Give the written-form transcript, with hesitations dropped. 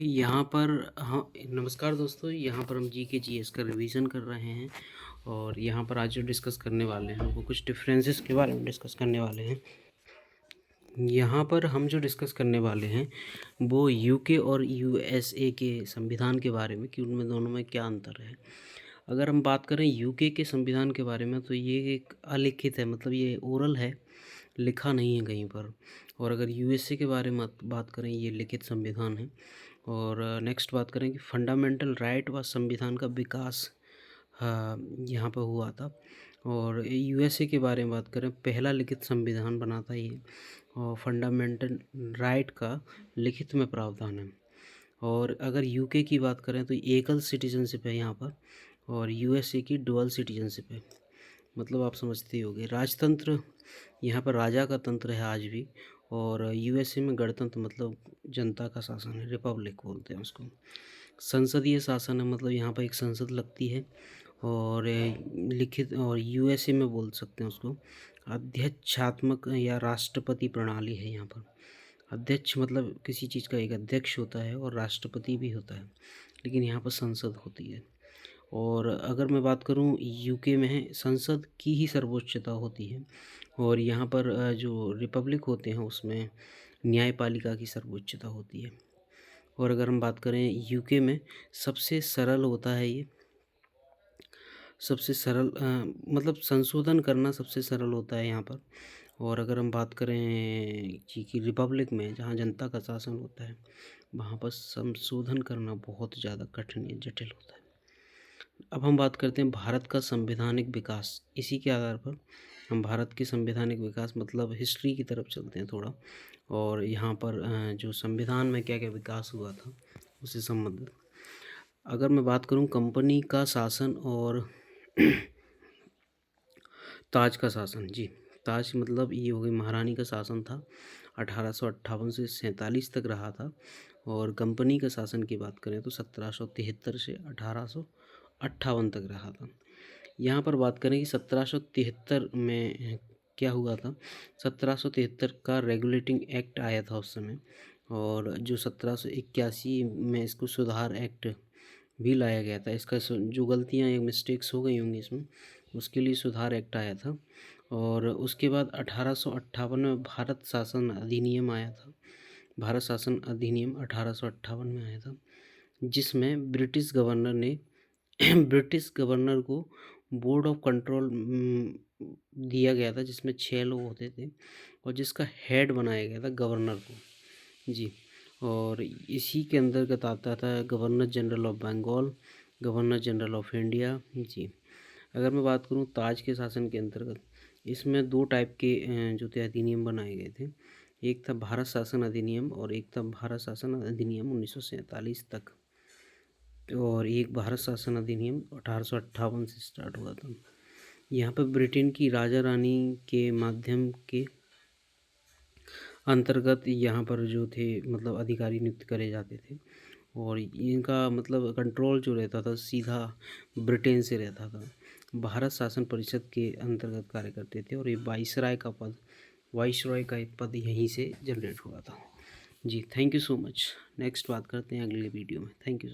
यहाँ पर हाँ, नमस्कार दोस्तों। यहाँ पर हम जीके जीएस का रिवीजन कर रहे हैं और यहाँ पर आज जो डिस्कस करने वाले हैं वो कुछ डिफरेंसेस के बारे में डिस्कस करने वाले हैं। यहाँ पर हम जो डिस्कस करने वाले हैं वो यूके और यूएसए के संविधान के बारे में कि उनमें दोनों में क्या अंतर है। अगर हम बात करें यूके के संविधान के बारे में तो ये एक अलिखित है, मतलब ये ओरल है, लिखा नहीं है कहीं पर। और अगर यूएसए के बारे में बात करें, ये लिखित संविधान है। और नेक्स्ट बात करें कि फंडामेंटल राइट व संविधान का विकास हाँ, यहाँ पर हुआ था। और यूएसए के बारे में बात करें, पहला लिखित संविधान बना था ये, और फंडामेंटल राइट का लिखित में प्रावधान है। और अगर यूके की बात करें तो एकल सिटीजनशिप है यहाँ पर, और यूएसए की डुअल सिटीजनशिप है। मतलब आप समझते ही होंगे। राजतंत्र, यहाँ पर राजा का तंत्र है आज भी। और यूएसए में गणतंत्र मतलब जनता का शासन है, रिपब्लिक बोलते हैं उसको। संसदीय शासन है, मतलब यहाँ पर एक संसद लगती है। और लिखित, और यूएसए में बोल सकते हैं उसको अध्यक्षात्मक या राष्ट्रपति प्रणाली है। यहाँ पर अध्यक्ष मतलब किसी चीज़ का एक अध्यक्ष होता है और राष्ट्रपति भी होता है, लेकिन यहाँ पर संसद होती है। और अगर मैं बात करूँ यूके में है, संसद की ही सर्वोच्चता होती है। और यहाँ पर जो रिपब्लिक होते हैं उसमें न्यायपालिका की सर्वोच्चता होती है। और अगर हम बात करें यूके में सबसे सरल होता है ये, सबसे सरल मतलब संशोधन करना सबसे सरल होता है यहाँ पर। और अगर हम बात करें जी कि रिपब्लिक में जहाँ जनता का शासन होता है, वहाँ पर संशोधन करना बहुत ज़्यादा कठिन या जटिल होता है। अब हम बात करते हैं भारत का संवैधानिक विकास। इसी के आधार पर हम भारत के संवैधानिक विकास मतलब हिस्ट्री की तरफ चलते हैं थोड़ा। और यहाँ पर जो संविधान में क्या क्या विकास हुआ था उससे संबंधित। अगर मैं बात करूँ कंपनी का शासन और ताज का शासन, जी ताज मतलब ये हो गई महारानी का शासन था, 1858 से 47 तक रहा था। और कंपनी का शासन की बात करें तो 1773 से 1858 तक रहा था। यहाँ पर बात करें कि 1773 में क्या हुआ था। 1773 का रेगुलेटिंग एक्ट आया था उस समय। और जो 1781 में इसको सुधार एक्ट भी लाया गया था। इसका जो गलतियाँ या मिस्टेक्स हो गई होंगी इसमें, उसके लिए सुधार एक्ट आया था। और उसके बाद 1858 में भारत शासन अधिनियम आया था। भारत शासन अधिनियम 1858 में आया था, जिसमें ब्रिटिश गवर्नर ने ब्रिटिश गवर्नर को बोर्ड ऑफ कंट्रोल दिया गया था, जिसमें 6 लोग होते थे और जिसका हेड बनाया गया था गवर्नर को, जी। और इसी के अंतर्गत आता था governor general of Bengal, governor general of India, जी। अगर मैं बात करूं ताज के शासन के अंतर्गत, इसमें 2 टाइप के जो थे अधिनियम बनाए गए थे। एक था भारत शासन अधिनियम और एक था भारत शासन अधिनियम 1947 तक। और एक भारत शासन अधिनियम 1858 से स्टार्ट हुआ था। यहाँ पर ब्रिटेन की राजा रानी के माध्यम के अंतर्गत यहाँ पर जो थे मतलब अधिकारी नियुक्त करे जाते थे। और इनका मतलब कंट्रोल जो रहता था सीधा ब्रिटेन से रहता था। भारत शासन परिषद के अंतर्गत कार्य करते थे और ये वाइसरॉय का एक पद यहीं से जनरेट हुआ था। जी thank you so much. Next बात करते हैं अगले वीडियो में। Thank you.